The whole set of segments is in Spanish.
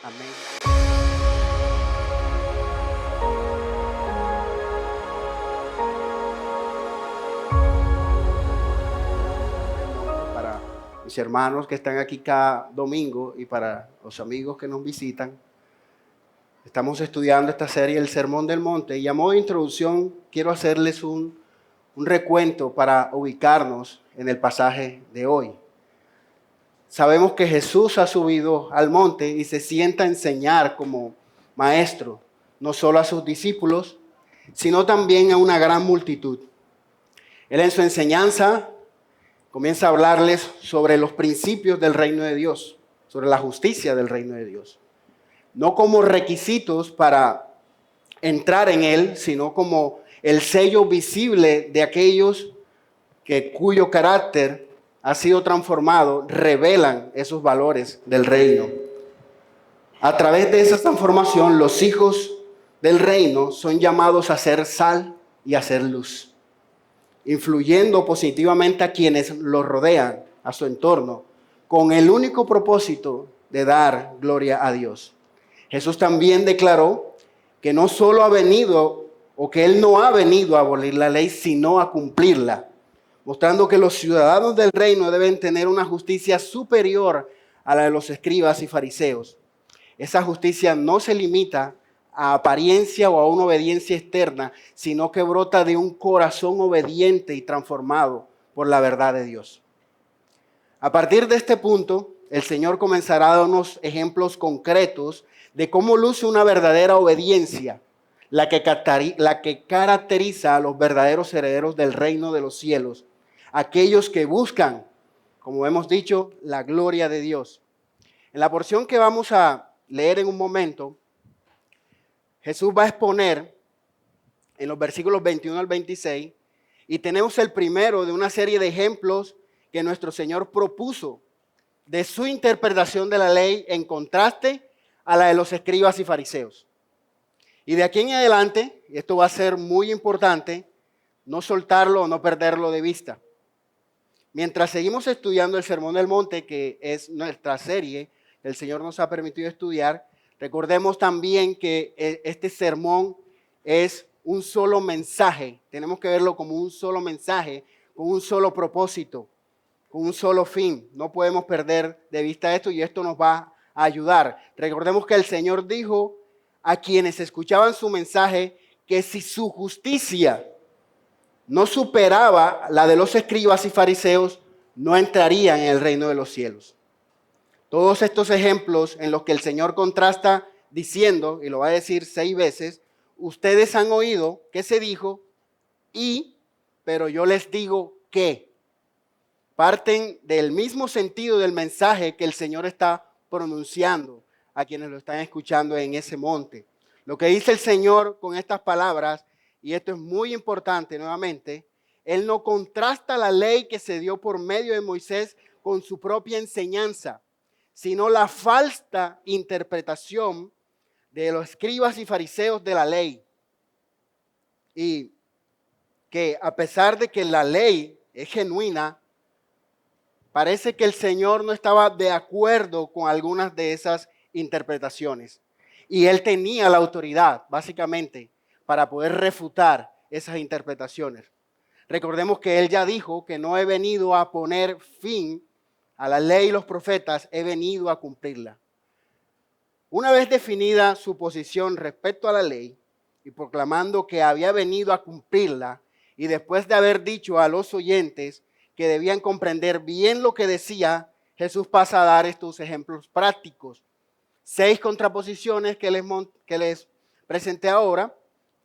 Amén. Para mis hermanos que están aquí cada domingo y para los amigos que nos visitan, estamos estudiando esta serie, El Sermón del Monte, y a modo de introducción quiero hacerles un recuento para ubicarnos en el pasaje de hoy. Sabemos que Jesús ha subido al monte y se sienta a enseñar como maestro, no solo a sus discípulos, sino también a una gran multitud. Él en su enseñanza comienza a hablarles sobre los principios del reino de Dios, sobre la justicia del reino de Dios. No como requisitos para entrar en él, sino como el sello visible de aquellos cuyo carácter ha sido transformado, revelan esos valores del reino. A través de esa transformación, los hijos del reino son llamados a ser sal y a ser luz, influyendo positivamente a quienes los rodean, a su entorno, con el único propósito de dar gloria a Dios. Jesús también declaró que no solo ha venido, o que Él no ha venido a abolir la ley, sino a cumplirla, mostrando que los ciudadanos del reino deben tener una justicia superior a la de los escribas y fariseos. Esa justicia no se limita a apariencia o a una obediencia externa, sino que brota de un corazón obediente y transformado por la verdad de Dios. A partir de este punto, el Señor comenzará a dar unos ejemplos concretos de cómo luce una verdadera obediencia, la que caracteriza a los verdaderos herederos del reino de los cielos, aquellos que buscan, como hemos dicho, la gloria de Dios. En la porción que vamos a leer en un momento, Jesús va a exponer en los versículos 21 al 26, y tenemos el primero de una serie de ejemplos que nuestro Señor propuso de su interpretación de la ley en contraste a la de los escribas y fariseos. Y de aquí en adelante, y esto va a ser muy importante, no soltarlo o no perderlo de vista. Mientras seguimos estudiando el Sermón del Monte, que es nuestra serie, el Señor nos ha permitido estudiar, recordemos también que este sermón es un solo mensaje. Tenemos que verlo como un solo mensaje, con un solo propósito, con un solo fin. No podemos perder de vista esto y esto nos va a ayudar. Recordemos que el Señor dijo a quienes escuchaban su mensaje que si su justicia no superaba la de los escribas y fariseos, no entrarían en el reino de los cielos. Todos estos ejemplos en los que el Señor contrasta diciendo, y lo va a decir 6 veces, ustedes han oído que se dijo, pero yo les digo que, parten del mismo sentido del mensaje que el Señor está pronunciando a quienes lo están escuchando en ese monte. Lo que dice el Señor con estas palabras, y esto es muy importante nuevamente, Él no contrasta la ley que se dio por medio de Moisés con su propia enseñanza, sino la falsa interpretación de los escribas y fariseos de la ley. Y que a pesar de que la ley es genuina, parece que el Señor no estaba de acuerdo con algunas de esas interpretaciones. Y Él tenía la autoridad, básicamente, para poder refutar esas interpretaciones. Recordemos que Él ya dijo que no he venido a poner fin a la ley y los profetas, he venido a cumplirla. Una vez definida su posición respecto a la ley y proclamando que había venido a cumplirla, y después de haber dicho a los oyentes que debían comprender bien lo que decía, Jesús pasa a dar estos ejemplos prácticos. 6 contraposiciones que les presenté ahora,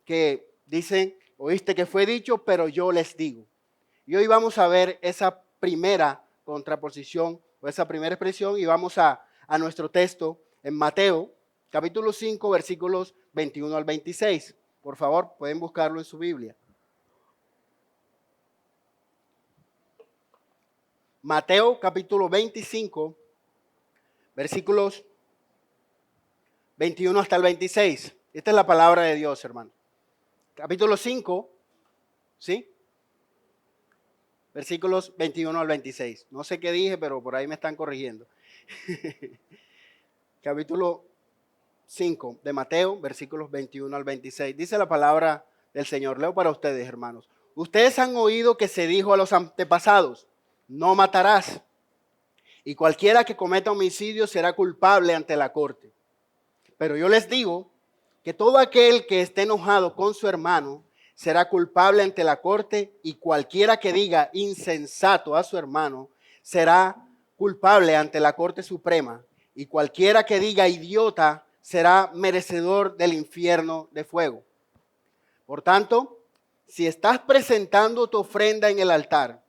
que dicen, oíste que fue dicho, pero yo les digo. Y hoy vamos a ver esa primera contraposición o esa primera expresión y vamos a nuestro texto en Mateo, capítulo 5, versículos 21 al 26. Por favor, pueden buscarlo en su Biblia. Mateo capítulo 25, versículos 21 hasta el 26. Esta es la palabra de Dios, hermano. Capítulo 5, ¿sí? Versículos 21 al 26. No sé qué dije, pero por ahí me están corrigiendo. Capítulo 5 de Mateo, versículos 21 al 26. Dice la palabra del Señor. Leo para ustedes, hermanos. Ustedes han oído que se dijo a los antepasados, no matarás. Y cualquiera que cometa homicidio será culpable ante la corte. Pero yo les digo que todo aquel que esté enojado con su hermano será culpable ante la corte, y cualquiera que diga insensato a su hermano será culpable ante la corte suprema, y cualquiera que diga idiota será merecedor del infierno de fuego. Por tanto, si estás presentando tu ofrenda en el altar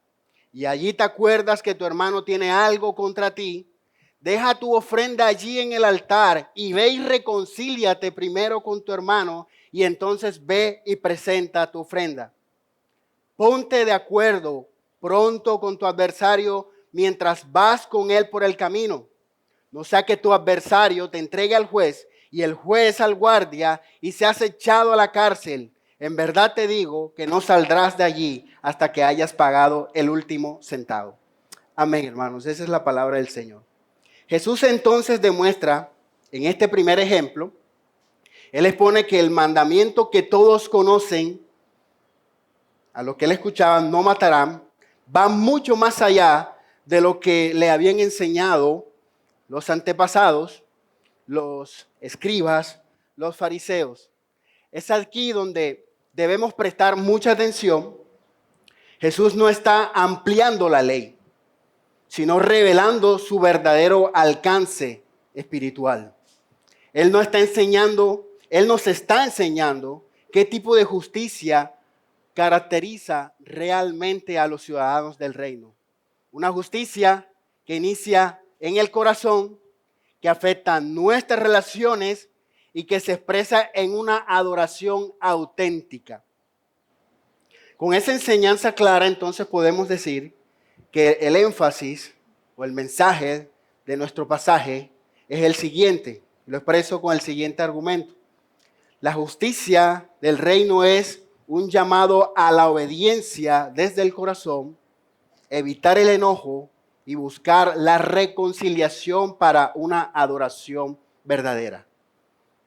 y allí te acuerdas que tu hermano tiene algo contra ti, deja tu ofrenda allí en el altar y ve y reconcíliate primero con tu hermano, y entonces ve y presenta tu ofrenda. Ponte de acuerdo pronto con tu adversario mientras vas con él por el camino. No sea que tu adversario te entregue al juez y el juez al guardia y seas echado a la cárcel. En verdad te digo que no saldrás de allí hasta que hayas pagado el último centavo. Amén, hermanos. Esa es la palabra del Señor. Jesús entonces demuestra en este primer ejemplo, Él expone que el mandamiento que todos conocen, a lo que Él escuchaba, no matarán, va mucho más allá de lo que le habían enseñado los antepasados, los escribas, los fariseos. Es aquí donde debemos prestar mucha atención. Jesús no está ampliando la ley, sino revelando su verdadero alcance espiritual. Él nos está enseñando qué tipo de justicia caracteriza realmente a los ciudadanos del reino. Una justicia que inicia en el corazón, que afecta nuestras relaciones y que se expresa en una adoración auténtica. Con esa enseñanza clara, entonces podemos decir que el énfasis o el mensaje de nuestro pasaje es el siguiente. Lo expreso con el siguiente argumento. La justicia del reino es un llamado a la obediencia desde el corazón, evitar el enojo y buscar la reconciliación para una adoración verdadera.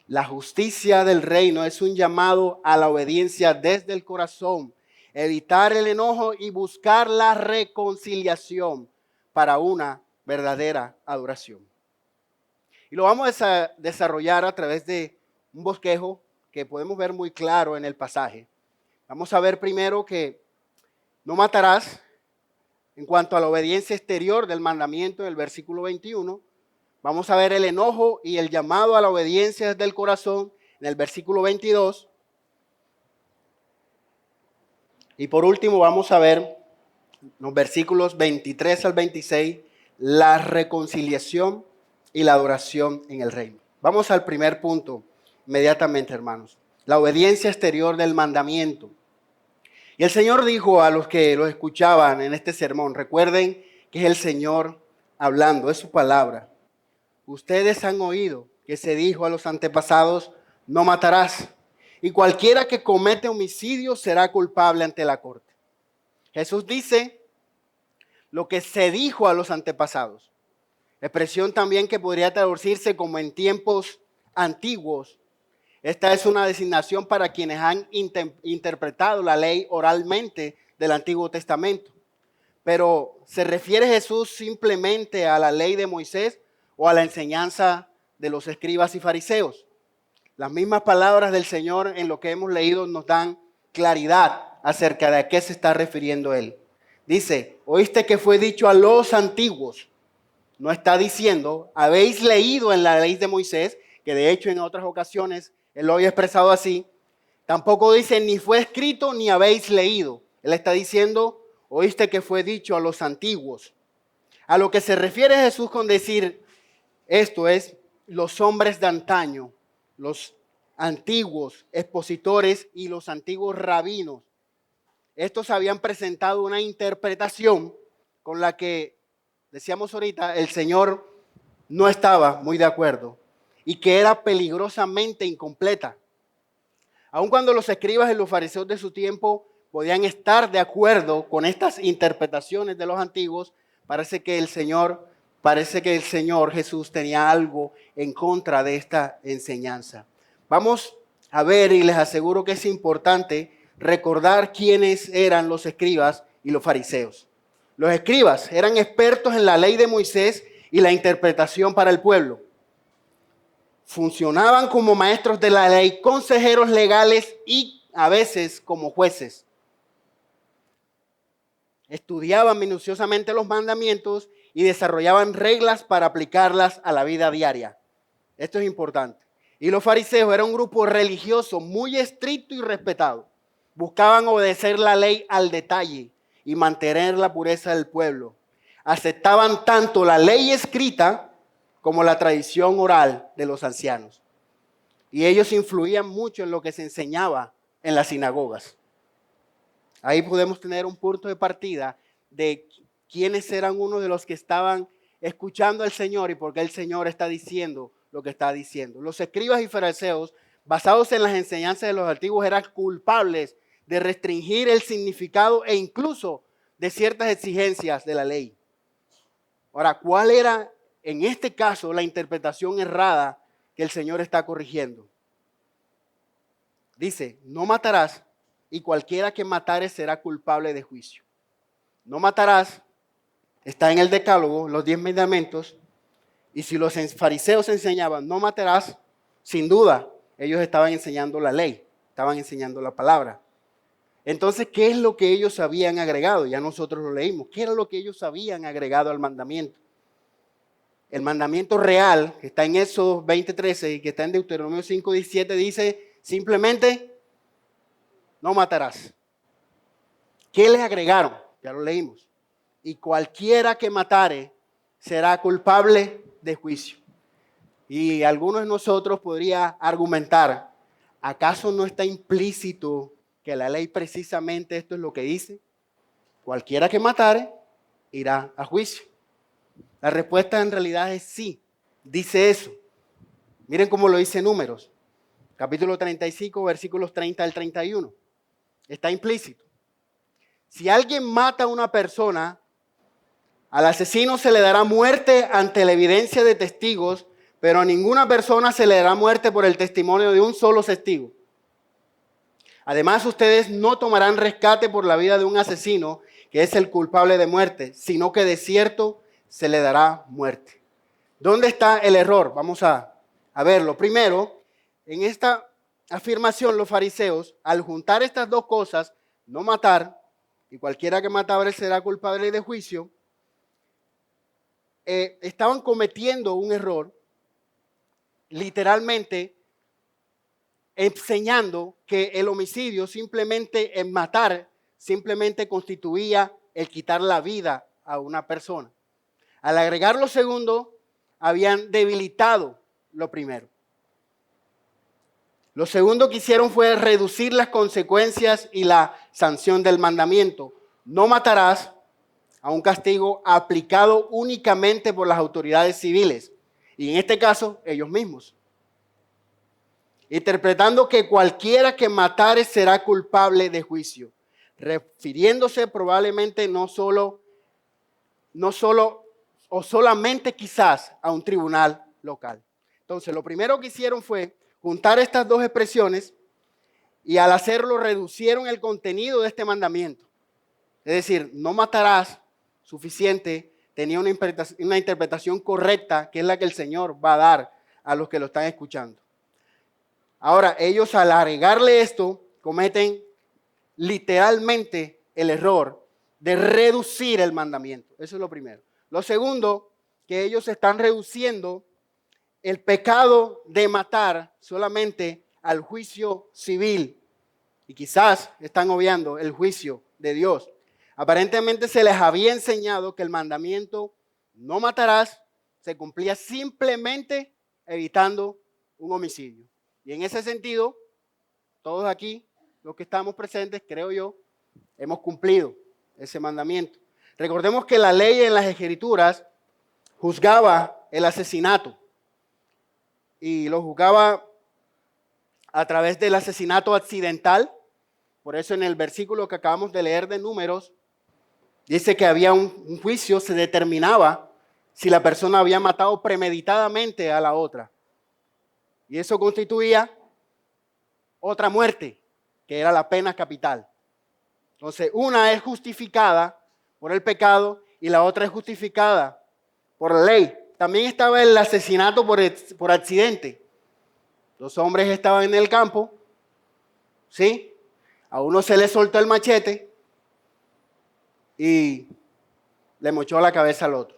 La justicia del reino es un llamado a la obediencia desde el corazón, evitar el enojo y buscar la reconciliación para una verdadera adoración. Y lo vamos a desarrollar a través de un bosquejo que podemos ver muy claro en el pasaje. Vamos a ver primero que no matarás en cuanto a la obediencia exterior del mandamiento del versículo 21. Vamos a ver el enojo y el llamado a la obediencia desde el corazón en el versículo 22. Y por último vamos a ver los versículos 23 al 26, la reconciliación y la adoración en el reino. Vamos al primer punto inmediatamente, hermanos. La obediencia exterior del mandamiento. Y el Señor dijo a los que lo escuchaban en este sermón, recuerden que es el Señor hablando, es su palabra. Ustedes han oído que se dijo a los antepasados, no matarás. Y cualquiera que comete homicidio será culpable ante la corte. Jesús dice lo que se dijo a los antepasados. Expresión también que podría traducirse como en tiempos antiguos. Esta es una designación para quienes han interpretado la ley oralmente del Antiguo Testamento. Pero ¿se refiere Jesús simplemente a la ley de Moisés o a la enseñanza de los escribas y fariseos? Las mismas palabras del Señor en lo que hemos leído nos dan claridad acerca de a qué se está refiriendo Él. Dice, oíste que fue dicho a los antiguos. No está diciendo, habéis leído en la ley de Moisés, que de hecho en otras ocasiones Él lo había expresado así. Tampoco dice, ni fue escrito ni habéis leído. Él está diciendo, oíste que fue dicho a los antiguos. A lo que se refiere Jesús con decir esto es los hombres de antaño, los antiguos expositores y los antiguos rabinos. Estos habían presentado una interpretación con la que, decíamos ahorita, el Señor no estaba muy de acuerdo y que era peligrosamente incompleta. Aun cuando los escribas y los fariseos de su tiempo podían estar de acuerdo con estas interpretaciones de los antiguos, parece que el Señor parece que el Señor Jesús tenía algo en contra de esta enseñanza. Vamos a ver, y les aseguro que es importante recordar quiénes eran los escribas y los fariseos. Los escribas eran expertos en la ley de Moisés y la interpretación para el pueblo. Funcionaban como maestros de la ley, consejeros legales y a veces como jueces. Estudiaban minuciosamente los mandamientos y desarrollaban reglas para aplicarlas a la vida diaria. Esto es importante. Y los fariseos eran un grupo religioso muy estricto y respetado. Buscaban obedecer la ley al detalle y mantener la pureza del pueblo. Aceptaban tanto la ley escrita como la tradición oral de los ancianos. Y ellos influían mucho en lo que se enseñaba en las sinagogas. Ahí podemos tener un punto de partida de quiénes eran uno de los que estaban escuchando al Señor y por qué el Señor está diciendo lo que está diciendo. Los escribas y fariseos, basados en las enseñanzas de los antiguos, eran culpables de restringir el significado e incluso de ciertas exigencias de la ley. Ahora, ¿cuál era en este caso la interpretación errada que el Señor está corrigiendo? Dice, no matarás y cualquiera que matare será culpable de juicio. No matarás, está en el decálogo, los 10 mandamientos, y si los fariseos enseñaban no matarás, sin duda ellos estaban enseñando la ley, estaban enseñando la palabra. Entonces, ¿qué es lo que ellos habían agregado? Ya nosotros lo leímos. ¿Qué era lo que ellos habían agregado al mandamiento? El mandamiento real, que está en Éxodo 20:13 y que está en Deuteronomio 5:17, dice simplemente, no matarás. ¿Qué les agregaron? Ya lo leímos. Y cualquiera que matare será culpable de juicio. Y algunos de nosotros podría argumentar, ¿acaso no está implícito que la ley precisamente esto es lo que dice? Cualquiera que matare irá a juicio. La respuesta en realidad es sí, dice eso. Miren cómo lo dice Números, capítulo 35, versículos 30 al 31. Está implícito. Si alguien mata a una persona, al asesino se le dará muerte ante la evidencia de testigos, pero a ninguna persona se le dará muerte por el testimonio de un solo testigo. Además, ustedes no tomarán rescate por la vida de un asesino que es el culpable de muerte, sino que de cierto se le dará muerte. ¿Dónde está el error? Vamos a verlo. Primero, en esta afirmación los fariseos, al juntar estas dos cosas, no matar, y cualquiera que matare será culpable de juicio, estaban cometiendo un error, literalmente enseñando que el homicidio simplemente, en matar, simplemente constituía el quitar la vida a una persona. Al agregar lo segundo, habían debilitado lo primero. Lo segundo que hicieron fue reducir las consecuencias y la sanción del mandamiento. No matarás a un castigo aplicado únicamente por las autoridades civiles, y en este caso, ellos mismos. Interpretando que cualquiera que matare será culpable de juicio, refiriéndose probablemente no solo o solamente quizás a un tribunal local. Entonces, lo primero que hicieron fue juntar estas dos expresiones y al hacerlo reducieron el contenido de este mandamiento. Es decir, no matarás suficiente, tenía una interpretación correcta, que es la que el Señor va a dar a los que lo están escuchando. Ahora, ellos al agregarle esto, cometen literalmente el error de reducir el mandamiento. Eso es lo primero. Lo segundo, que ellos están reduciendo el pecado de matar solamente al juicio civil. Y quizás están obviando el juicio de Dios. Aparentemente se les había enseñado que el mandamiento no matarás se cumplía simplemente evitando un homicidio. Y en ese sentido, todos aquí, los que estamos presentes, creo yo, hemos cumplido ese mandamiento. Recordemos que la ley en las Escrituras juzgaba el asesinato y lo juzgaba a través del asesinato accidental. Por eso en el versículo que acabamos de leer de Números, dice que había un juicio, se determinaba si la persona había matado premeditadamente a la otra. Y eso constituía otra muerte, que era la pena capital. Entonces, una es justificada por el pecado y la otra es justificada por la ley. También estaba el asesinato por accidente. Dos hombres estaban en el campo, ¿sí? A uno se le soltó el machete y le mochó la cabeza al otro.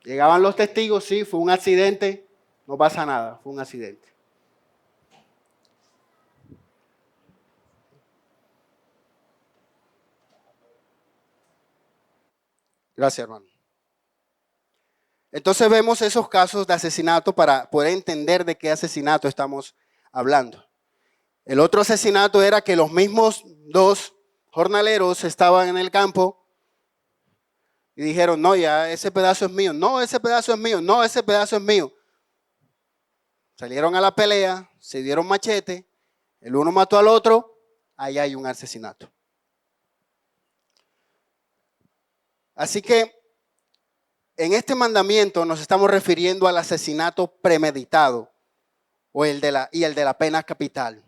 Llegaban los testigos, sí, fue un accidente, no pasa nada, fue un accidente. Gracias, hermano. Entonces vemos esos casos de asesinato para poder entender de qué asesinato estamos hablando. El otro asesinato era que los mismos dos jornaleros estaban en el campo y dijeron, no, ya ese pedazo es mío, no, ese pedazo es mío, no, ese pedazo es mío. Salieron a la pelea, se dieron machete, el uno mató al otro, ahí hay un asesinato. Así que en este mandamiento nos estamos refiriendo al asesinato premeditado o el de la pena capital.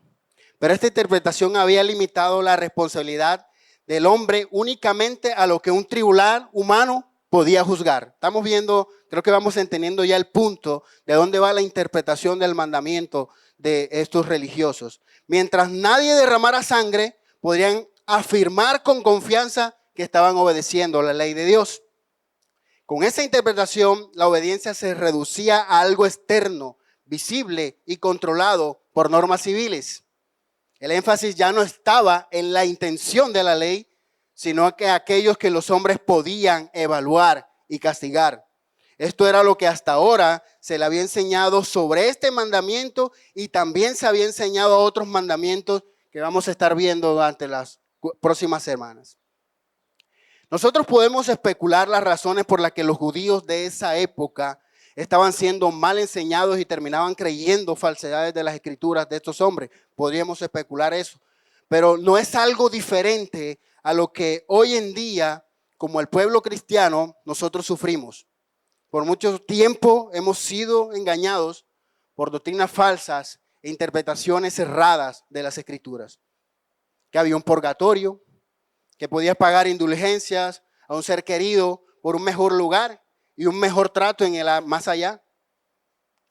Pero esta interpretación había limitado la responsabilidad del hombre únicamente a lo que un tribunal humano podía juzgar. Estamos viendo, creo que vamos entendiendo ya el punto de dónde va la interpretación del mandamiento de estos religiosos. Mientras nadie derramara sangre, podrían afirmar con confianza que estaban obedeciendo la ley de Dios. Con esa interpretación, la obediencia se reducía a algo externo, visible y controlado por normas civiles. El énfasis ya no estaba en la intención de la ley, sino que aquellos que los hombres podían evaluar y castigar. Esto era lo que hasta ahora se le había enseñado sobre este mandamiento y también se había enseñado a otros mandamientos que vamos a estar viendo durante las próximas semanas. Nosotros podemos especular las razones por las que los judíos de esa época estaban siendo mal enseñados y terminaban creyendo falsedades de las escrituras de estos hombres. Podríamos especular eso. Pero no es algo diferente a lo que hoy en día, como el pueblo cristiano, nosotros sufrimos. Por mucho tiempo hemos sido engañados por doctrinas falsas e interpretaciones erradas de las escrituras. Que había un purgatorio, que podías pagar indulgencias a un ser querido por un mejor lugar y un mejor trato en el más allá.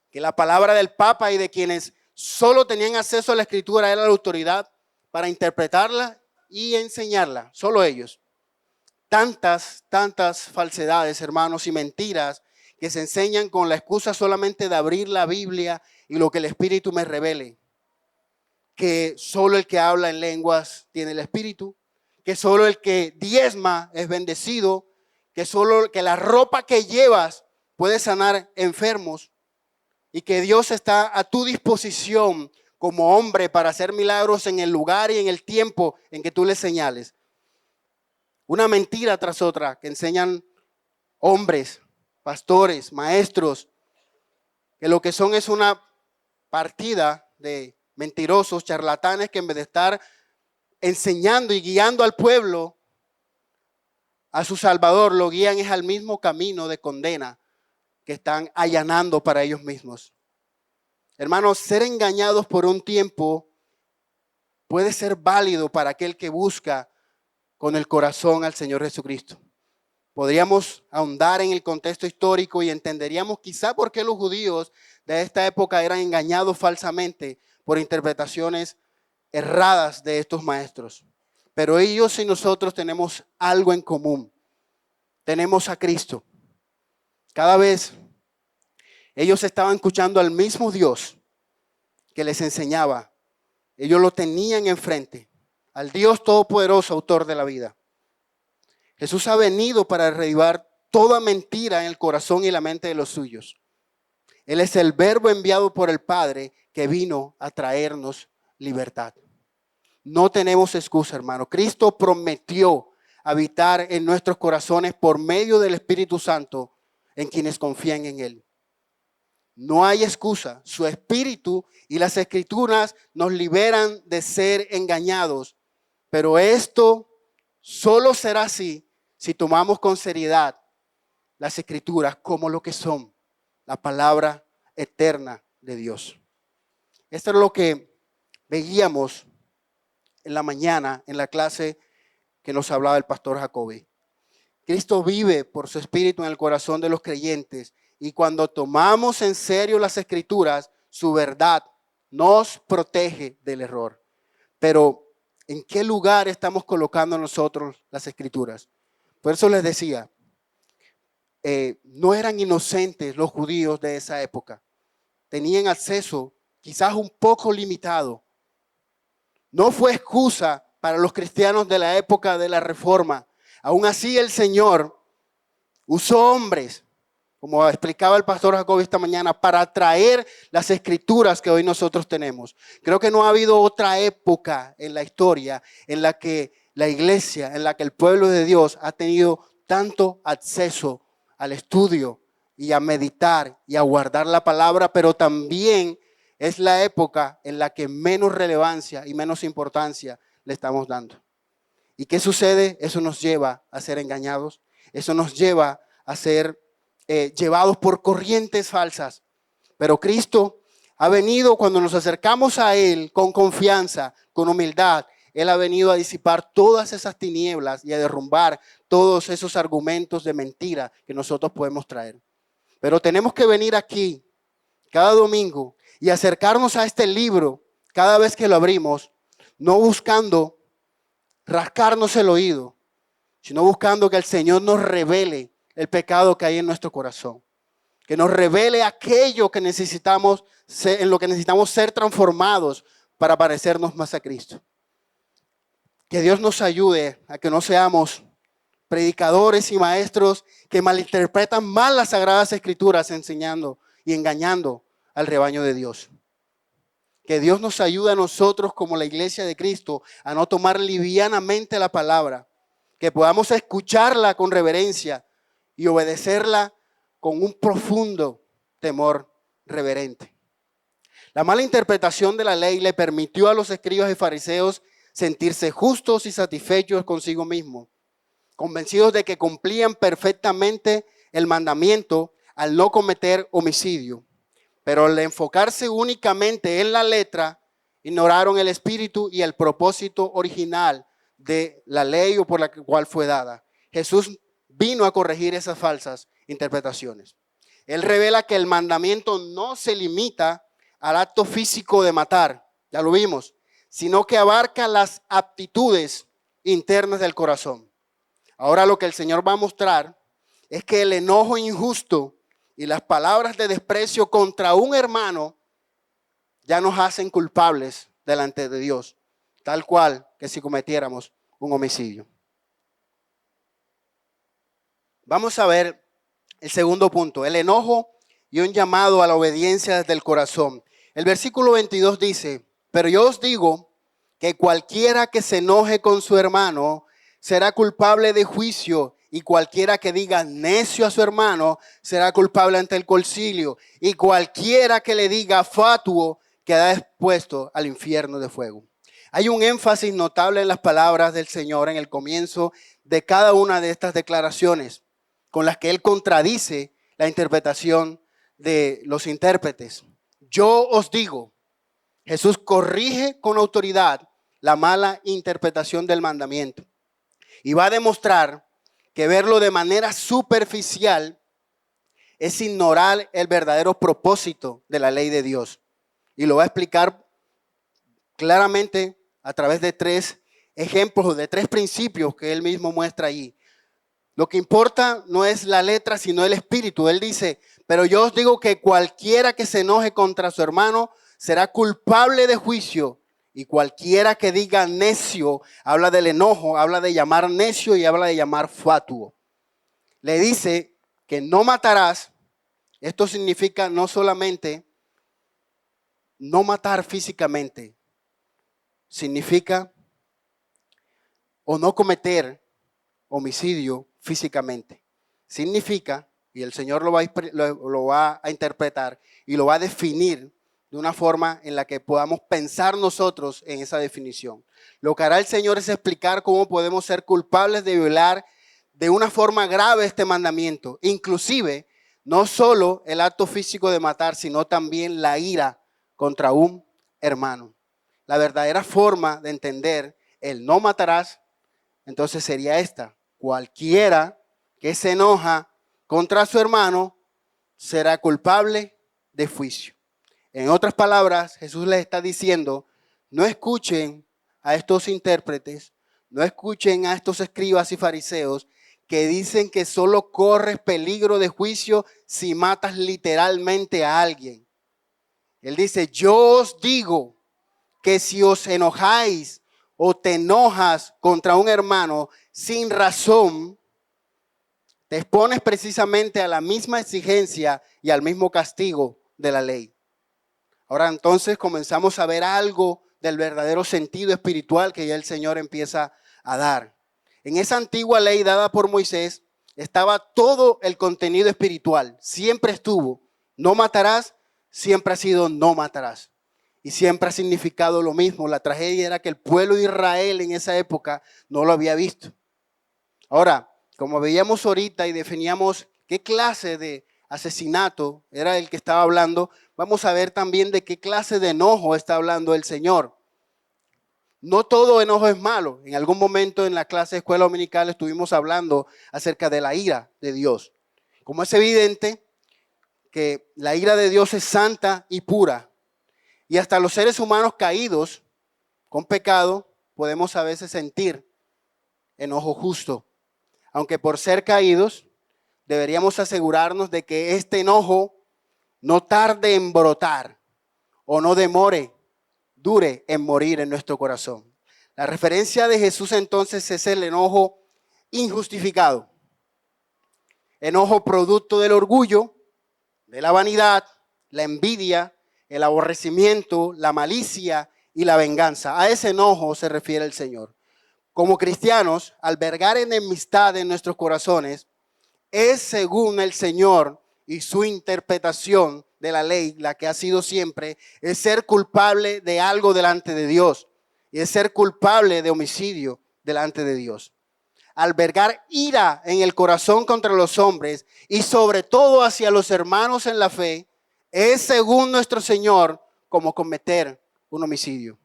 Que la palabra del Papa y de quienes solo tenían acceso a la escritura era la autoridad para interpretarla y enseñarla, solo ellos. Tantas falsedades, hermanos, y mentiras que se enseñan con la excusa solamente de abrir la Biblia y lo que el Espíritu me revele. Que solo el que habla en lenguas tiene el Espíritu, que solo el que diezma es bendecido, que la ropa que llevas puede sanar enfermos y que Dios está a tu disposición como hombre para hacer milagros en el lugar y en el tiempo en que tú le señales. Una mentira tras otra que enseñan hombres, pastores, maestros, que lo que son es una partida de mentirosos, charlatanes que en vez de estar enseñando y guiando al pueblo a su Salvador, lo guían es al mismo camino de condena que están allanando para ellos mismos. Hermanos, ser engañados por un tiempo puede ser válido para aquel que busca con el corazón al Señor Jesucristo. Podríamos ahondar en el contexto histórico y entenderíamos quizá por qué los judíos de esta época eran engañados falsamente por interpretaciones erradas de estos maestros. Pero ellos y nosotros tenemos algo en común. Tenemos a Cristo. Cada vez ellos estaban escuchando al mismo Dios que les enseñaba. Ellos lo tenían enfrente, al Dios Todopoderoso, autor de la vida. Jesús ha venido para derribar toda mentira en el corazón y la mente de los suyos. Él es el Verbo enviado por el Padre que vino a traernos libertad. No tenemos excusa, hermano. Cristo prometió habitar en nuestros corazones por medio del Espíritu Santo en quienes confían en Él. No hay excusa. Su Espíritu y las Escrituras nos liberan de ser engañados. Pero esto solo será así si tomamos con seriedad las Escrituras como lo que son, la palabra eterna de Dios. Esto es lo que veíamos en la mañana en la clase que nos hablaba el pastor Jacobi. Cristo vive por su Espíritu en el corazón de los creyentes y cuando tomamos en serio las Escrituras, su verdad nos protege del error. Pero, ¿en qué lugar estamos colocando nosotros las Escrituras? Por eso les decía, no eran inocentes los judíos de esa época. Tenían acceso quizás un poco limitado. No fue excusa para los cristianos de la época de la Reforma. Aún así el Señor usó hombres, como explicaba el pastor Jacobi esta mañana, para traer las Escrituras que hoy nosotros tenemos. Creo que no ha habido otra época en la historia en la que la iglesia, en la que el pueblo de Dios ha tenido tanto acceso al estudio y a meditar y a guardar la palabra, pero también es la época en la que menos relevancia y menos importancia le estamos dando. ¿Y qué sucede? Eso nos lleva a ser engañados, eso nos lleva a ser llevados por corrientes falsas. Pero Cristo ha venido, cuando nos acercamos a Él con confianza, con humildad, Él ha venido a disipar todas esas tinieblas y a derrumbar todos esos argumentos de mentira que nosotros podemos traer. Pero tenemos que venir aquí cada domingo y acercarnos a este libro cada vez que lo abrimos, no buscando rascarnos el oído, sino buscando que el Señor nos revele el pecado que hay en nuestro corazón, que nos revele aquello que necesitamos ser, en lo que necesitamos ser transformados para parecernos más a Cristo. Que Dios nos ayude a que no seamos predicadores y maestros que malinterpretan mal las Sagradas Escrituras enseñando y engañando al rebaño de Dios. Que Dios nos ayude a nosotros como la iglesia de Cristo a no tomar livianamente la palabra, que podamos escucharla con reverencia y obedecerla con un profundo temor reverente. La mala interpretación de la ley le permitió a los escribas y fariseos sentirse justos y satisfechos consigo mismos, convencidos de que cumplían perfectamente el mandamiento al no cometer homicidio. Pero al enfocarse únicamente en la letra, ignoraron el espíritu y el propósito original de la ley o por la cual fue dada. Jesús vino a corregir esas falsas interpretaciones. Él revela que el mandamiento no se limita al acto físico de matar, ya lo vimos, sino que abarca las aptitudes internas del corazón. Ahora lo que el Señor va a mostrar es que el enojo injusto y las palabras de desprecio contra un hermano ya nos hacen culpables delante de Dios, tal cual que si cometiéramos un homicidio. Vamos a ver el segundo punto, el enojo y un llamado a la obediencia desde el corazón. El versículo 22 dice, pero yo os digo que cualquiera que se enoje con su hermano será culpable de juicio, y cualquiera que diga necio a su hermano será culpable ante el concilio, y cualquiera que le diga fatuo queda expuesto al infierno de fuego. Hay un énfasis notable en las palabras del Señor en el comienzo de cada una de estas declaraciones, con las que Él contradice la interpretación de los intérpretes. Yo os digo, Jesús corrige con autoridad la mala interpretación del mandamiento y va a demostrar que verlo de manera superficial es ignorar el verdadero propósito de la ley de Dios. Y lo va a explicar claramente a través de 3 ejemplos, de 3 principios que él mismo muestra allí. Lo que importa no es la letra, sino el espíritu. Él dice, pero yo os digo que cualquiera que se enoje contra su hermano será culpable de juicio. Y cualquiera que diga necio, habla del enojo, habla de llamar necio y habla de llamar fatuo. Le dice que no matarás. Esto significa no solamente no matar físicamente, significa o no cometer homicidio físicamente. Significa, y el Señor lo va a interpretar y lo va a definir de una forma en la que podamos pensar nosotros en esa definición. Lo que hará el Señor es explicar cómo podemos ser culpables de violar de una forma grave este mandamiento, inclusive no solo el acto físico de matar, sino también la ira contra un hermano. La verdadera forma de entender el no matarás, entonces sería esta: cualquiera que se enoja contra su hermano será culpable de juicio. En otras palabras, Jesús les está diciendo: no escuchen a estos intérpretes, no escuchen a estos escribas y fariseos que dicen que solo corres peligro de juicio si matas literalmente a alguien. Él dice: yo os digo que si os enojáis o te enojas contra un hermano sin razón, te expones precisamente a la misma exigencia y al mismo castigo de la ley. Ahora entonces comenzamos a ver algo del verdadero sentido espiritual que ya el Señor empieza a dar. En esa antigua ley dada por Moisés estaba todo el contenido espiritual. Siempre estuvo: no matarás, siempre ha sido no matarás. Y siempre ha significado lo mismo. La tragedia era que el pueblo de Israel en esa época no lo había visto. Ahora, como veíamos ahorita y definíamos qué clase de asesinato era el que estaba hablando, vamos a ver también de qué clase de enojo está hablando el Señor. No todo enojo es malo. En algún momento en la clase de escuela dominical estuvimos hablando acerca de la ira de Dios. Como es evidente que la ira de Dios es santa y pura, y hasta los seres humanos caídos con pecado podemos a veces sentir enojo justo. Aunque por ser caídos deberíamos asegurarnos de que este enojo no tarde en brotar o no dure en morir en nuestro corazón. La referencia de Jesús entonces es el enojo injustificado. Enojo producto del orgullo, de la vanidad, la envidia, el aborrecimiento, la malicia y la venganza. A ese enojo se refiere el Señor. Como cristianos, albergar enemistad en nuestros corazones es, según el Señor y su interpretación de la ley, la que ha sido siempre, es ser culpable de algo delante de Dios, y es ser culpable de homicidio delante de Dios. Albergar ira en el corazón contra los hombres y sobre todo hacia los hermanos en la fe es, según nuestro Señor, como cometer un homicidio.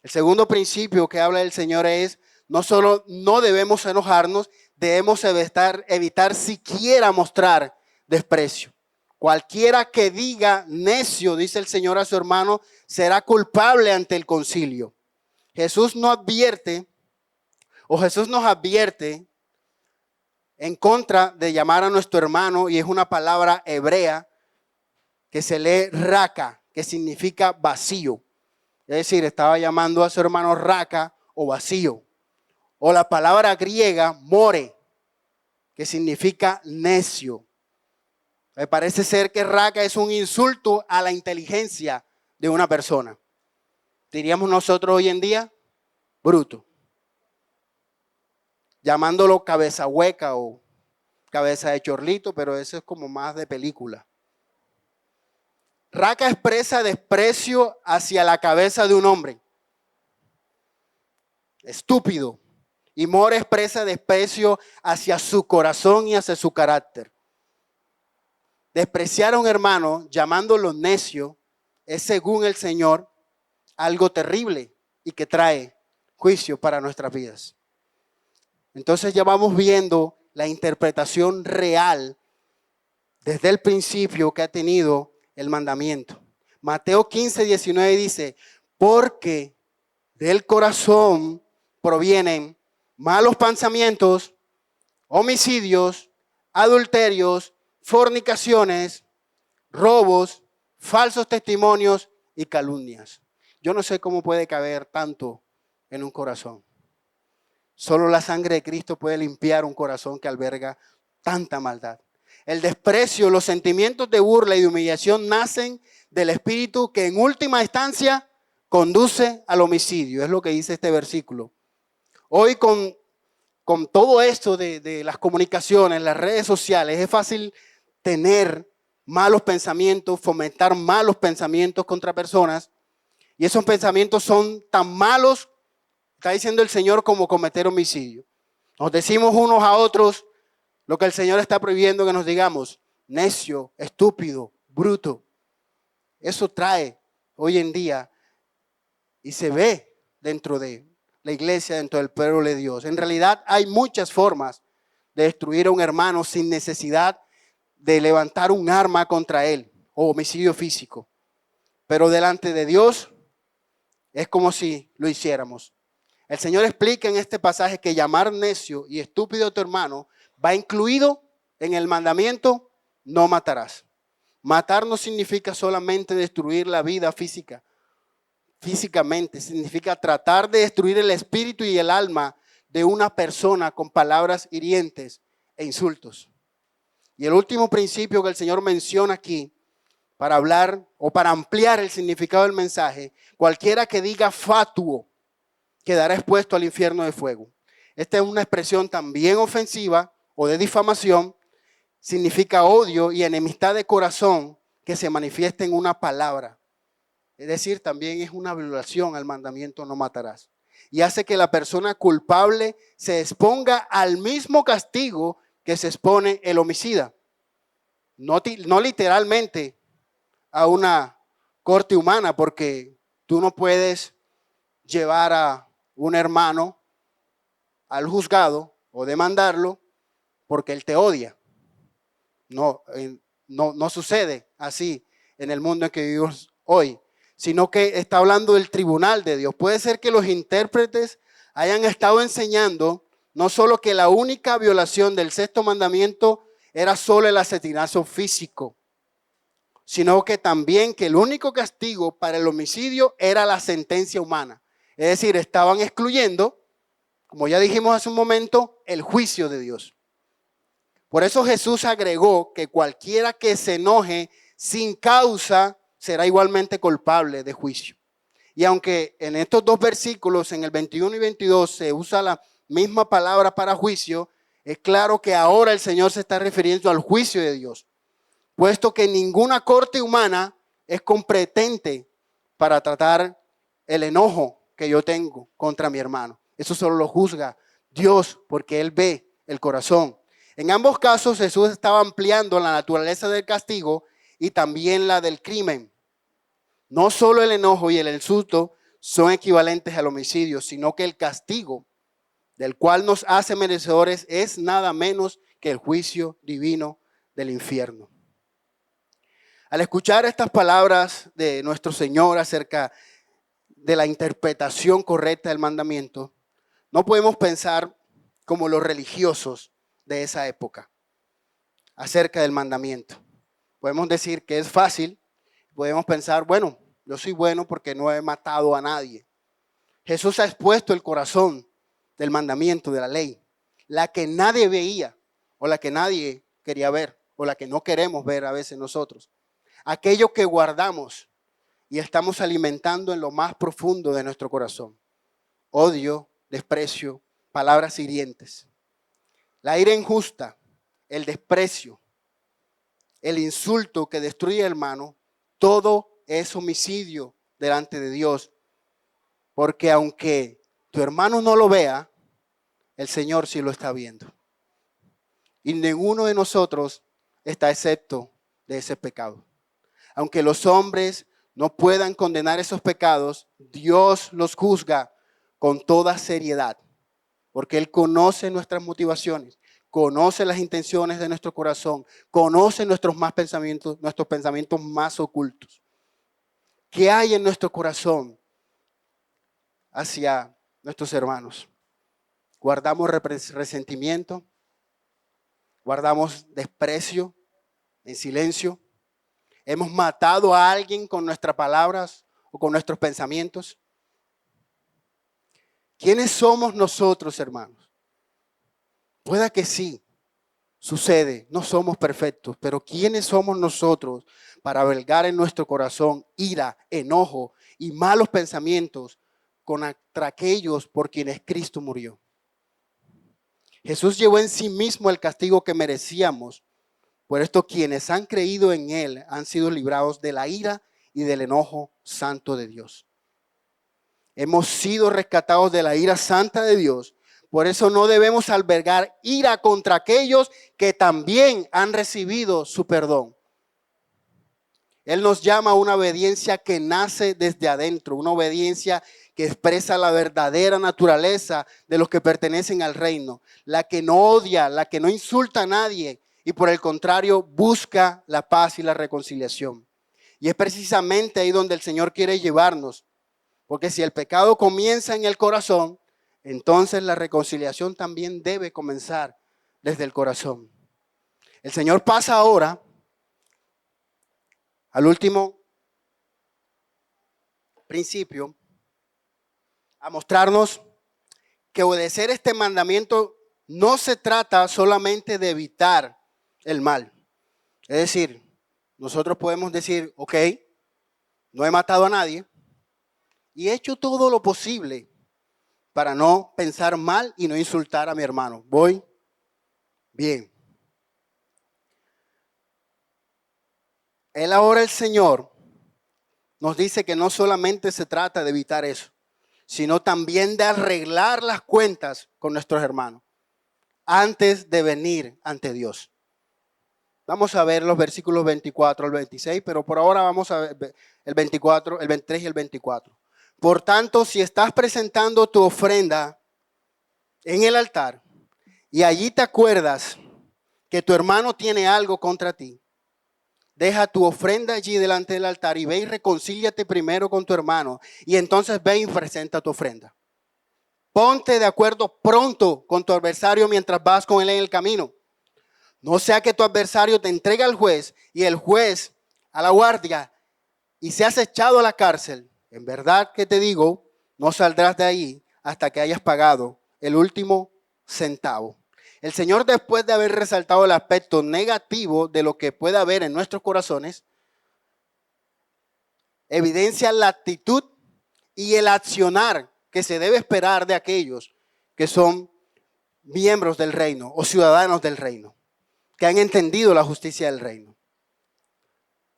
El segundo principio que habla el Señor es: no solo no debemos enojarnos, debemos evitar siquiera mostrar desprecio. Cualquiera que diga necio, dice el Señor a su hermano, será culpable ante el concilio. Jesús nos advierte en contra de llamar a nuestro hermano, y es una palabra hebrea que se lee raka, que significa vacío. Es decir, estaba llamando a su hermano raka o vacío. O la palabra griega more, que significa necio. Me parece ser que raka es un insulto a la inteligencia de una persona. Diríamos nosotros hoy en día, bruto. Llamándolo cabeza hueca o cabeza de chorlito, pero eso es como más de película. Raka expresa desprecio hacia la cabeza de un hombre. Estúpido. Y more expresa desprecio hacia su corazón y hacia su carácter. Despreciar a un hermano llamándolo necio es, según el Señor, algo terrible y que trae juicio para nuestras vidas. Entonces ya vamos viendo la interpretación real desde el principio que ha tenido el mandamiento. Mateo 15:19 dice: porque del corazón provienen malos pensamientos, homicidios, adulterios, fornicaciones, robos, falsos testimonios y calumnias. Yo no sé cómo puede caber tanto en un corazón. Solo la sangre de Cristo puede limpiar un corazón que alberga tanta maldad. El desprecio, los sentimientos de burla y de humillación nacen del espíritu que en última instancia conduce al homicidio. Es lo que dice este versículo. Hoy con todo esto de las comunicaciones, las redes sociales, es fácil tener malos pensamientos, fomentar malos pensamientos contra personas. Y esos pensamientos son tan malos, está diciendo el Señor, como cometer homicidio. Nos decimos unos a otros lo que el Señor está prohibiendo que nos digamos: necio, estúpido, bruto. Eso trae hoy en día y se ve dentro de la iglesia, dentro del pueblo de Dios. En realidad hay muchas formas de destruir a un hermano sin necesidad de levantar un arma contra él o homicidio físico. Pero delante de Dios es como si lo hiciéramos. El Señor explica en este pasaje que llamar necio y estúpido a tu hermano va incluido en el mandamiento: no matarás. Matar no significa solamente destruir la vida físicamente, significa tratar de destruir el espíritu y el alma de una persona con palabras hirientes e insultos. Y el último principio que el Señor menciona aquí, para hablar o para ampliar el significado del mensaje: cualquiera que diga fatuo quedará expuesto al infierno de fuego. Esta es una expresión también ofensiva o de difamación. Significa odio y enemistad de corazón que se manifiesta en una palabra. Es decir, también es una violación al mandamiento: no matarás. Y hace que la persona culpable se exponga al mismo castigo que se expone el homicida. No literalmente a una corte humana, porque tú no puedes llevar a un hermano al juzgado o demandarlo porque él te odia. No sucede así en el mundo en que vivimos hoy, sino que está hablando del tribunal de Dios. Puede ser que los intérpretes hayan estado enseñando no solo que la única violación del sexto mandamiento era solo el asesinato físico, sino que también que el único castigo para el homicidio era la sentencia humana. Es decir, estaban excluyendo, como ya dijimos hace un momento, el juicio de Dios. Por eso Jesús agregó que cualquiera que se enoje sin causa será igualmente culpable de juicio. Y aunque en estos dos versículos, en el 21 y 22, se usa la misma palabra para juicio, es claro que ahora el Señor se está refiriendo al juicio de Dios, puesto que ninguna corte humana es competente para tratar el enojo que yo tengo contra mi hermano. Eso solo lo juzga Dios, porque Él ve el corazón. En ambos casos Jesús estaba ampliando la naturaleza del castigo y también la del crimen. No solo el enojo y el insulto son equivalentes al homicidio, sino que el castigo del cual nos hace merecedores es nada menos que el juicio divino del infierno. Al escuchar estas palabras de nuestro Señor acerca de la interpretación correcta del mandamiento, no podemos pensar como los religiosos de esa época acerca del mandamiento. Podemos decir que es fácil, podemos pensar: bueno, yo soy bueno porque no he matado a nadie. Jesús ha expuesto el corazón del mandamiento, de la ley, la que nadie veía o la que nadie quería ver o la que no queremos ver a veces nosotros. Aquello que guardamos y estamos alimentando en lo más profundo de nuestro corazón: odio, desprecio, palabras hirientes. La ira injusta, el desprecio, el insulto que destruye al hermano, todo es homicidio delante de Dios. Porque aunque tu hermano no lo vea, el Señor sí lo está viendo. Y ninguno de nosotros está excepto de ese pecado. Aunque los hombres no puedan condenar esos pecados, Dios los juzga con toda seriedad, porque Él conoce nuestras motivaciones, conoce las intenciones de nuestro corazón, conoce nuestros pensamientos más ocultos. ¿Qué hay en nuestro corazón hacia nuestros hermanos? ¿Guardamos resentimiento? ¿Guardamos desprecio en silencio? ¿Hemos matado a alguien con nuestras palabras o con nuestros pensamientos? ¿Quiénes somos nosotros, hermanos? Pueda que sí, sucede, no somos perfectos, pero ¿quiénes somos nosotros para albergar en nuestro corazón ira, enojo y malos pensamientos contra aquellos por quienes Cristo murió? Jesús llevó en sí mismo el castigo que merecíamos. Por esto, quienes han creído en Él han sido librados de la ira y del enojo santo de Dios. Hemos sido rescatados de la ira santa de Dios Por eso no debemos albergar ira contra aquellos que también han recibido su perdón. Él nos llama a una obediencia que nace desde adentro, una obediencia que expresa la verdadera naturaleza de los que pertenecen al reino, la que no odia, la que no insulta a nadie y por el contrario busca la paz y la reconciliación. Y es precisamente ahí donde el Señor quiere llevarnos, porque si el pecado comienza en el corazón, entonces la reconciliación también debe comenzar desde el corazón. El Señor pasa ahora al último principio a mostrarnos que obedecer este mandamiento no se trata solamente de evitar el mal. Es decir, nosotros podemos decir, ok, no he matado a nadie y he hecho todo lo posible para no pensar mal y no insultar a mi hermano. Voy bien. Él ahora, el Señor, nos dice que no solamente se trata de evitar eso, sino también de arreglar las cuentas con nuestros hermanos antes de venir ante Dios. Vamos a ver los versículos 24 al 26, pero por ahora vamos a ver el 24, el 23 y el 24. Por tanto, si estás presentando tu ofrenda en el altar y allí te acuerdas que tu hermano tiene algo contra ti, deja tu ofrenda allí delante del altar y ve y reconcíliate primero con tu hermano y entonces ve y presenta tu ofrenda. Ponte de acuerdo pronto con tu adversario mientras vas con él en el camino. No sea que tu adversario te entregue al juez y el juez a la guardia y seas echado a la cárcel. En verdad que te digo, no saldrás de ahí hasta que hayas pagado el último centavo. El Señor, después de haber resaltado el aspecto negativo de lo que puede haber en nuestros corazones, evidencia la actitud y el accionar que se debe esperar de aquellos que son miembros del reino o ciudadanos del reino, que han entendido la justicia del reino.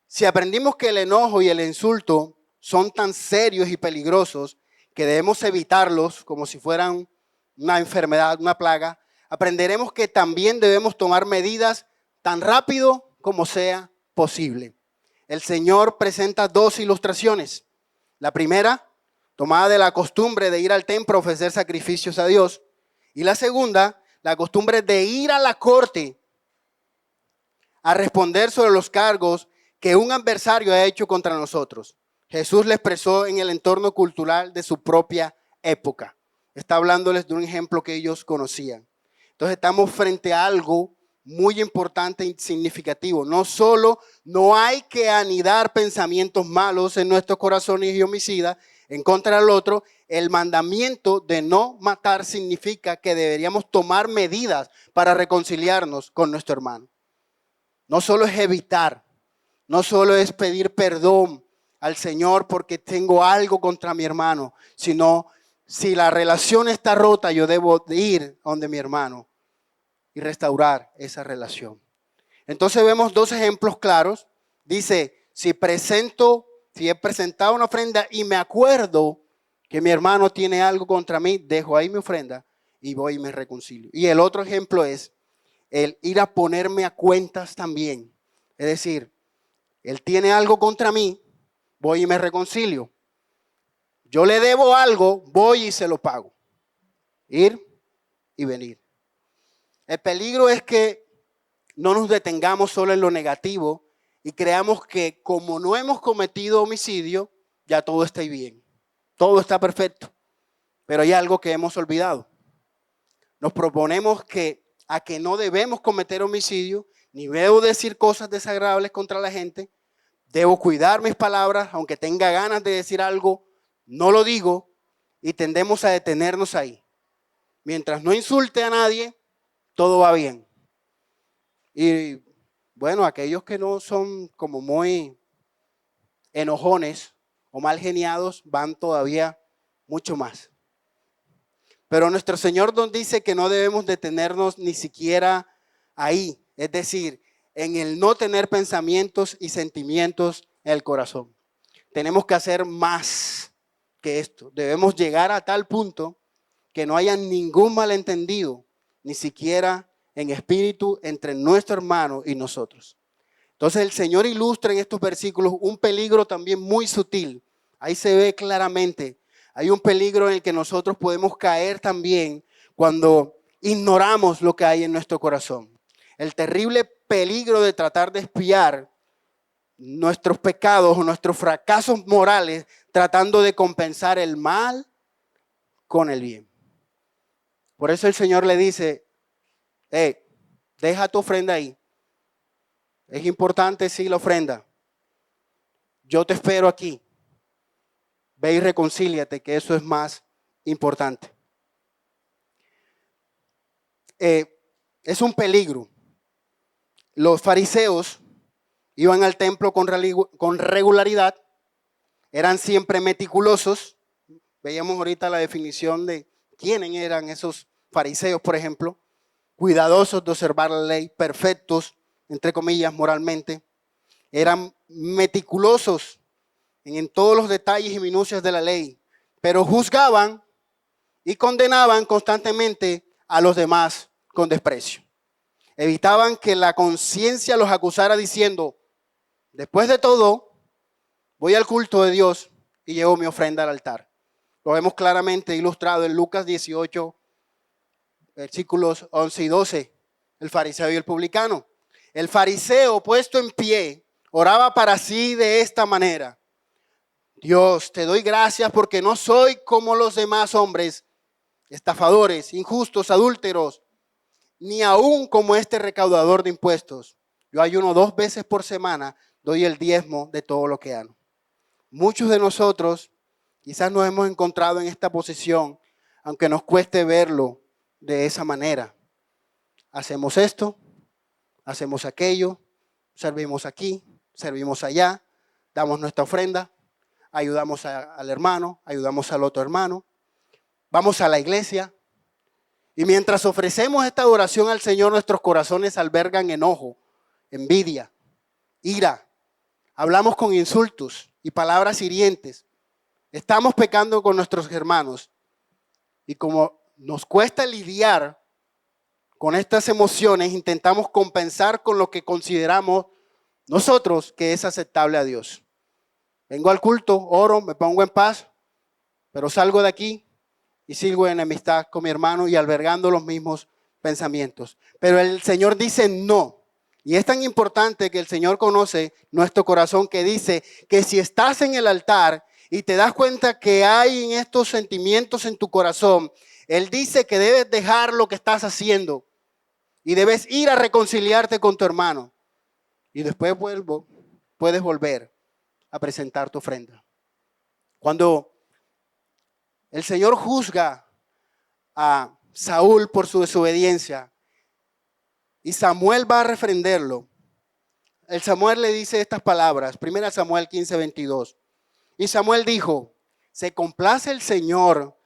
Si aprendimos que el enojo y el insulto son tan serios y peligrosos que debemos evitarlos como si fueran una enfermedad, una plaga, aprenderemos que también debemos tomar medidas tan rápido como sea posible. El Señor presenta dos ilustraciones. La primera, tomada de la costumbre de ir al templo a ofrecer sacrificios a Dios. Y la segunda, la costumbre de ir a la corte a responder sobre los cargos que un adversario ha hecho contra nosotros. Jesús le expresó en el entorno cultural de su propia época. Está hablándoles de un ejemplo que ellos conocían. Entonces estamos frente a algo muy importante y significativo. No solo no hay que anidar pensamientos malos en nuestros corazones y homicidas en contra del otro, el mandamiento de no matar significa que deberíamos tomar medidas para reconciliarnos con nuestro hermano. No solo es evitar, no solo es pedir perdón al Señor porque tengo algo contra mi hermano, sino si la relación está rota, yo debo ir donde mi hermano y restaurar esa relación. Entonces vemos dos ejemplos claros. Dice, si he presentado una ofrenda y me acuerdo que mi hermano tiene algo contra mí, dejo ahí mi ofrenda y voy y me reconcilio. Y el otro ejemplo es el ir a ponerme a cuentas también. Es decir, él tiene algo contra mí, voy y me reconcilio. Yo le debo algo, voy y se lo pago. Ir y venir. El peligro es que no nos detengamos solo en lo negativo y creamos que como no hemos cometido homicidio, ya todo está bien. Todo está perfecto. Pero hay algo que hemos olvidado. Nos proponemos que no debemos cometer homicidio, ni debo decir cosas desagradables contra la gente. Debo cuidar mis palabras, aunque tenga ganas de decir algo, no lo digo y tendemos a detenernos ahí. Mientras no insulte a nadie, todo va bien. Y bueno, aquellos que no son como muy enojones o mal geniados van todavía mucho más. Pero nuestro Señor nos dice que no debemos detenernos ni siquiera ahí. Es decir, en el no tener pensamientos y sentimientos en el corazón. Tenemos que hacer más que esto. Debemos llegar a tal punto que no haya ningún malentendido, ni siquiera en espíritu, entre nuestro hermano y nosotros. Entonces el Señor ilustra en estos versículos un peligro también muy sutil. Ahí se ve claramente. Hay un peligro en el que nosotros podemos caer también cuando ignoramos lo que hay en nuestro corazón. El terrible peligro de tratar de espiar nuestros pecados o nuestros fracasos morales tratando de compensar el mal con el bien. Por eso el Señor le dice, deja tu ofrenda ahí. Es importante, sí, la ofrenda. Yo te espero aquí. Ve y reconcíliate, que eso es más importante. Es un peligro. Los fariseos iban al templo con regularidad, eran siempre meticulosos. Veíamos ahorita la definición de quiénes eran esos fariseos, por ejemplo. Cuidadosos de observar la ley, perfectos, entre comillas, moralmente. Eran meticulosos en todos los detalles y minucias de la ley, pero juzgaban y condenaban constantemente a los demás con desprecio. Evitaban que la conciencia los acusara diciendo, después de todo, voy al culto de Dios y llevo mi ofrenda al altar. Lo vemos claramente ilustrado en Lucas 18, versículos 11 y 12, el fariseo y el publicano. El fariseo, puesto en pie, oraba para sí de esta manera: Dios, te doy gracias porque no soy como los demás hombres, estafadores, injustos, adúlteros, ni aún como este recaudador de impuestos. Yo ayuno 2 veces por semana, doy el diezmo de todo lo que gano. Muchos de nosotros quizás nos hemos encontrado en esta posición, aunque nos cueste verlo de esa manera. Hacemos esto, hacemos aquello, servimos aquí, servimos allá, damos nuestra ofrenda, ayudamos al hermano, ayudamos al otro hermano, vamos a la iglesia. Y mientras ofrecemos esta adoración al Señor, nuestros corazones albergan enojo, envidia, ira. Hablamos con insultos y palabras hirientes. Estamos pecando con nuestros hermanos. Y como nos cuesta lidiar con estas emociones, intentamos compensar con lo que consideramos nosotros que es aceptable a Dios. Vengo al culto, oro, me pongo en paz, pero salgo de aquí y sigo en enemistad con mi hermano y albergando los mismos pensamientos. Pero el Señor dice no. Y es tan importante que el Señor conoce nuestro corazón, que dice que si estás en el altar y te das cuenta que hay en estos sentimientos en tu corazón, Él dice que debes dejar lo que estás haciendo y debes ir a reconciliarte con tu hermano. Y después puedes volver a presentar tu ofrenda. Cuando el Señor juzga a Saúl por su desobediencia y Samuel va a refrenderlo, el Samuel le dice estas palabras, 1 Samuel 15, 22. Y Samuel dijo: ¿se complace el Señor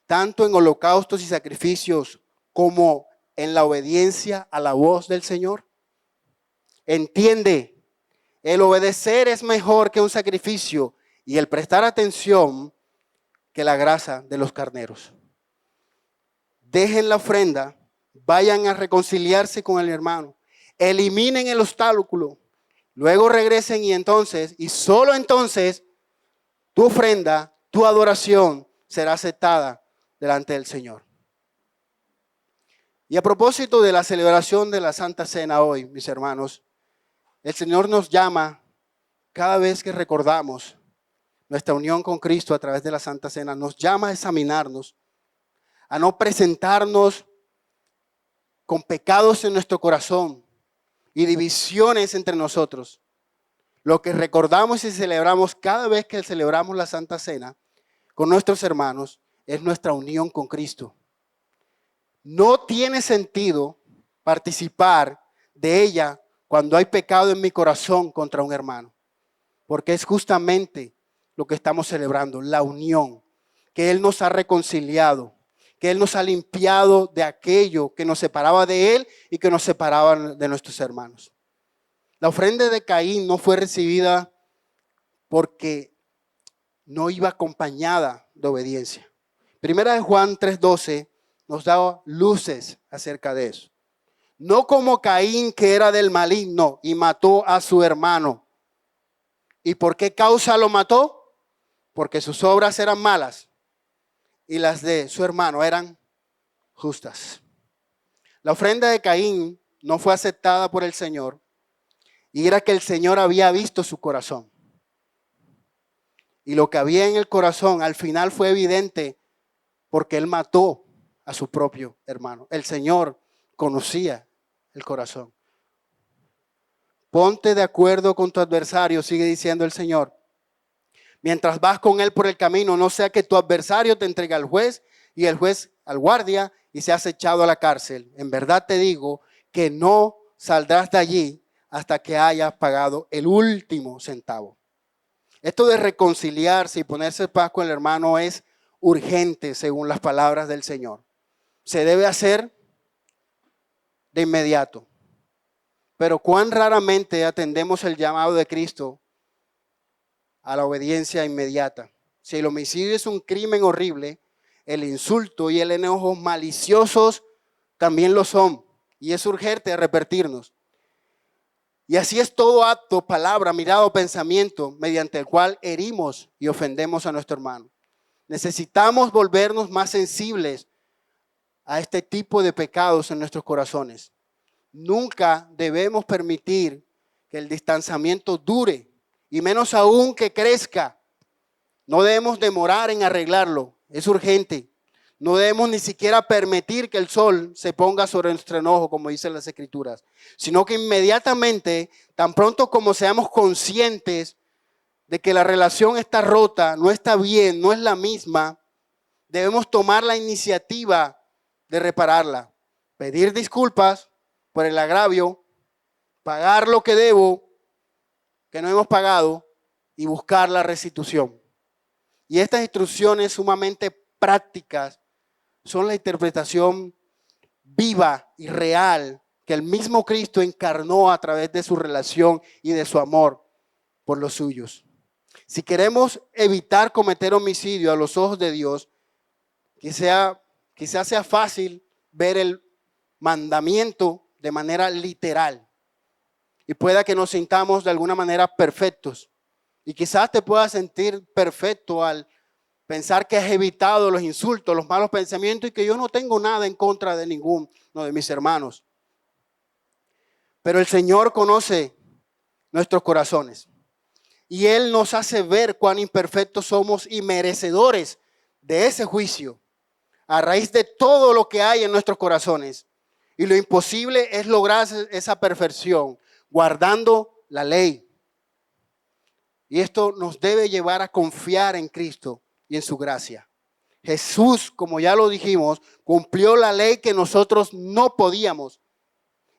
tanto en holocaustos y sacrificios como en la obediencia a la voz del Señor? Entiende, el obedecer es mejor que un sacrificio y el prestar atención que la grasa de los carneros. Dejen la ofrenda, vayan a reconciliarse con el hermano, eliminen el obstáculo, luego regresen y solo entonces tu ofrenda, tu adoración será aceptada delante del Señor. Y a propósito de la celebración de la Santa Cena hoy, mis hermanos, el Señor nos llama cada vez que recordamos nuestra unión con Cristo a través de la Santa Cena, nos llama a examinarnos, a no presentarnos con pecados en nuestro corazón y divisiones entre nosotros. Lo que recordamos y celebramos cada vez que celebramos la Santa Cena con nuestros hermanos es nuestra unión con Cristo. No tiene sentido participar de ella cuando hay pecado en mi corazón contra un hermano, porque es justamente lo que estamos celebrando, la unión, que Él nos ha reconciliado, que Él nos ha limpiado de aquello que nos separaba de Él y que nos separaba de nuestros hermanos. La ofrenda de Caín no fue recibida porque no iba acompañada de obediencia. Primera de Juan 3:12 nos da luces acerca de eso. No como Caín, que era del maligno y mató a su hermano. ¿Y por qué causa lo mató? Porque sus obras eran malas y las de su hermano eran justas. La ofrenda de Caín no fue aceptada por el Señor, y era que el Señor había visto su corazón. Y lo que había en el corazón al final fue evidente porque él mató a su propio hermano. El Señor conocía el corazón. Ponte de acuerdo con tu adversario, sigue diciendo el Señor. Mientras vas con él por el camino, no sea que tu adversario te entregue al juez y el juez al guardia y seas echado a la cárcel. En verdad te digo que no saldrás de allí hasta que hayas pagado el último centavo. Esto de reconciliarse y ponerse en paz con el hermano es urgente según las palabras del Señor. Se debe hacer de inmediato. Pero cuán raramente atendemos el llamado de Cristo a la obediencia inmediata. Si el homicidio es un crimen horrible, el insulto y el enojo maliciosos también lo son. Y es urgente arrepentirnos. Y así es todo acto, palabra, mirada o pensamiento mediante el cual herimos y ofendemos a nuestro hermano. Necesitamos volvernos más sensibles a este tipo de pecados en nuestros corazones. Nunca debemos permitir que el distanciamiento dure y menos aún que crezca. No debemos demorar en arreglarlo, es urgente. No debemos ni siquiera permitir que el sol se ponga sobre nuestro enojo, como dicen las Escrituras, sino que inmediatamente, tan pronto como seamos conscientes de que la relación está rota, no está bien, no es la misma, debemos tomar la iniciativa de repararla, pedir disculpas por el agravio, pagar lo que debo, que no hemos pagado, y buscar la restitución. Y estas instrucciones sumamente prácticas son la interpretación viva y real que el mismo Cristo encarnó a través de su relación y de su amor por los suyos. Si queremos evitar cometer homicidio a los ojos de Dios, quizás sea fácil ver el mandamiento de manera literal y pueda que nos sintamos de alguna manera perfectos. Y quizás te puedas sentir perfecto al pensar que has evitado los insultos, los malos pensamientos y que yo no tengo nada en contra de ninguno de mis hermanos. Pero el Señor conoce nuestros corazones y Él nos hace ver cuán imperfectos somos y merecedores de ese juicio a raíz de todo lo que hay en nuestros corazones. Y lo imposible es lograr esa perfección guardando la ley. Y esto nos debe llevar a confiar en Cristo y en su gracia. Jesús, como ya lo dijimos, cumplió la ley que nosotros no podíamos.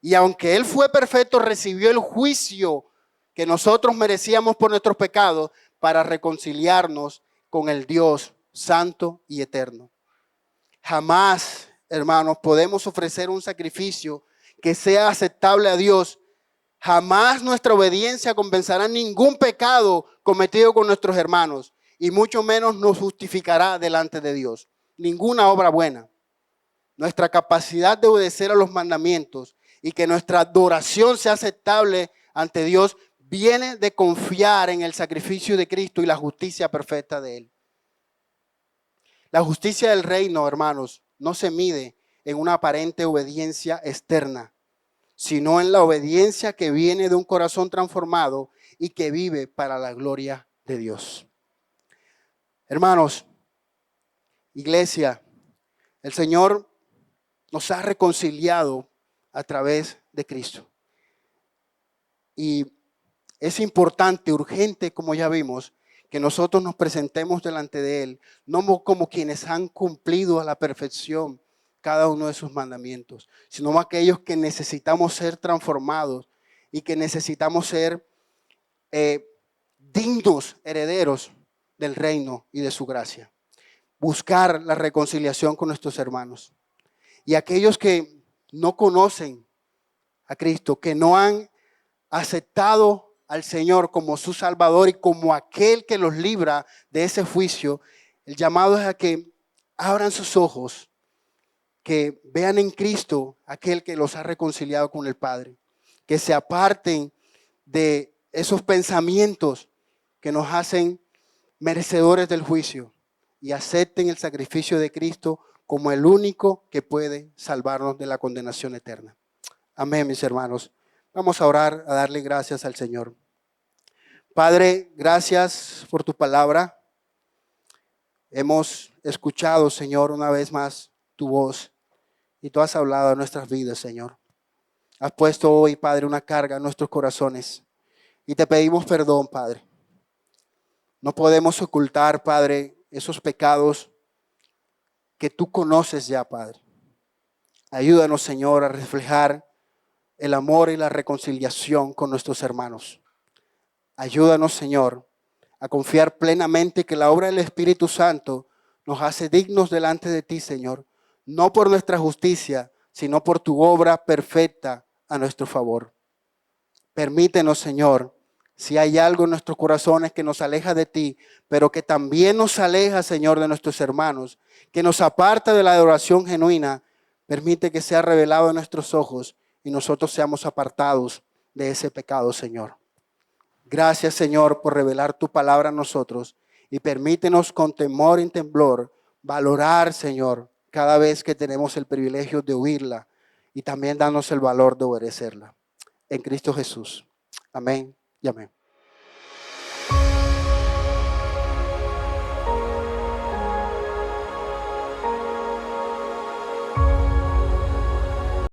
Y aunque Él fue perfecto, recibió el juicio que nosotros merecíamos por nuestros pecados para reconciliarnos con el Dios santo y eterno. Jamás, hermanos, podemos ofrecer un sacrificio que sea aceptable a Dios. Jamás nuestra obediencia compensará ningún pecado cometido con nuestros hermanos. Y mucho menos nos justificará delante de Dios. Ninguna obra buena. Nuestra capacidad de obedecer a los mandamientos y que nuestra adoración sea aceptable ante Dios viene de confiar en el sacrificio de Cristo y la justicia perfecta de Él. La justicia del reino, hermanos, no se mide en una aparente obediencia externa, sino en la obediencia que viene de un corazón transformado y que vive para la gloria de Dios. Hermanos, iglesia, el Señor nos ha reconciliado a través de Cristo. Y es importante, urgente, como ya vimos, que nosotros nos presentemos delante de Él, no como quienes han cumplido a la perfección cada uno de sus mandamientos, sino como aquellos que necesitamos ser transformados y que necesitamos ser dignos herederos del reino y de su gracia. Buscar la reconciliación con nuestros hermanos. Y aquellos que no conocen a Cristo, que no han aceptado al Señor como su Salvador y como aquel que los libra de ese juicio, el llamado es a que abran sus ojos, que vean en Cristo aquel que los ha reconciliado con el Padre, que se aparten de esos pensamientos que nos hacen merecedores del juicio y acepten el sacrificio de Cristo como el único que puede salvarnos de la condenación eterna. Amén, mis hermanos. Vamos a orar, a darle gracias al Señor. Padre, gracias por tu palabra. Hemos escuchado, Señor, una vez más tu voz y tú has hablado a nuestras vidas, Señor. Has puesto hoy, Padre, una carga en nuestros corazones y te pedimos perdón, Padre. No podemos ocultar, Padre, esos pecados que tú conoces ya, Padre. Ayúdanos, Señor, a reflejar el amor y la reconciliación con nuestros hermanos. Ayúdanos, Señor, a confiar plenamente que la obra del Espíritu Santo nos hace dignos delante de ti, Señor, no por nuestra justicia, sino por tu obra perfecta a nuestro favor. Permítenos, Señor, si hay algo en nuestros corazones que nos aleja de ti, pero que también nos aleja, Señor, de nuestros hermanos, que nos aparta de la adoración genuina, permite que sea revelado a nuestros ojos y nosotros seamos apartados de ese pecado, Señor. Gracias, Señor, por revelar tu palabra a nosotros y permítenos con temor y temblor valorar, Señor, cada vez que tenemos el privilegio de oírla y también darnos el valor de obedecerla. En Cristo Jesús. Amén y amén.